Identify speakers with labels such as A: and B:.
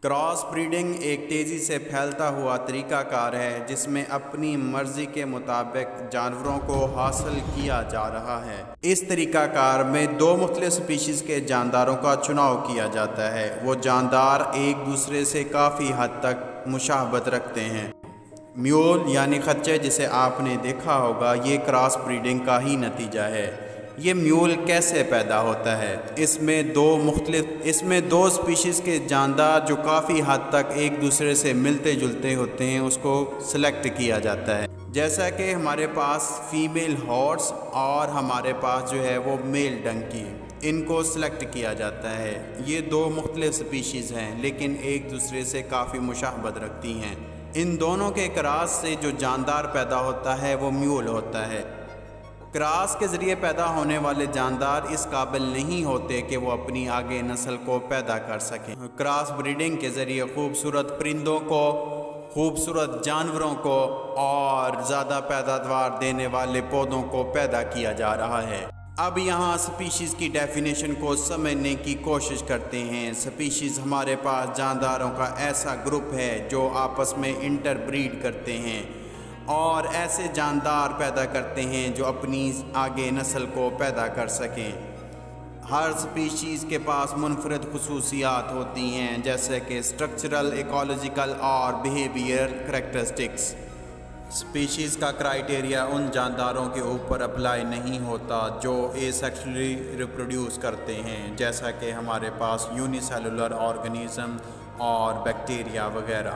A: Cross breeding ایک تیزی سے پھیلتا ہوا طریقہ کار ہے جس میں اپنی مرضی کے مطابق جانوروں کو حاصل کیا جا رہا ہے۔ اس طریقہ کار میں دو مختلف سپیشیز کے جانداروں کا چناؤ کیا جاتا ہے۔ وہ جاندار ایک دوسرے سے کافی حد تک مشابہت رکھتے ہیں۔ میول یعنی خچے جسے آپ نے دیکھا ہوگا، یہ کراس بریڈنگ کا ہی نتیجہ ہے۔ یہ میول کیسے پیدا ہوتا ہے؟ اس میں دو سپیشیز کے جاندار جو کافی حد تک ایک دوسرے سے ملتے جلتے ہوتے ہیں اس کو سلیکٹ کیا جاتا ہے، جیسا کہ ہمارے پاس فیمیل ہارس اور ہمارے پاس جو ہے وہ میل ڈنکی، ان کو سلیکٹ کیا جاتا ہے۔ یہ دو مختلف سپیشیز ہیں لیکن ایک دوسرے سے کافی مشابہت رکھتی ہیں۔ ان دونوں کے کراس سے جو جاندار پیدا ہوتا ہے وہ میول ہوتا ہے۔ کراس کے ذریعے پیدا ہونے والے جاندار اس قابل نہیں ہوتے کہ وہ اپنی آگے نسل کو پیدا کر سکیں۔ کراس بریڈنگ کے ذریعے خوبصورت پرندوں کو، خوبصورت جانوروں کو اور زیادہ پیداوار دینے والے پودوں کو پیدا کیا جا رہا ہے۔ اب یہاں سپیشیز کی ڈیفینیشن کو سمجھنے کی کوشش کرتے ہیں۔ سپیشیز ہمارے پاس جانداروں کا ایسا گروپ ہے جو آپس میں انٹر بریڈ کرتے ہیں اور ایسے جاندار پیدا کرتے ہیں جو اپنی آگے نسل کو پیدا کر سکیں۔ ہر سپیشیز کے پاس منفرد خصوصیات ہوتی ہیں جیسے کہ اسٹرکچرل، ایکولوجیکل اور بیہیویئرل کریکٹرسٹکس۔ سپیشیز کا کرائیٹیریا ان جانداروں کے اوپر اپلائی نہیں ہوتا جو اے سیکشولی ریپروڈیوس کرتے ہیں، جیسا کہ ہمارے پاس یونی سیلولر آرگنیزم اور بیکٹیریا وغیرہ۔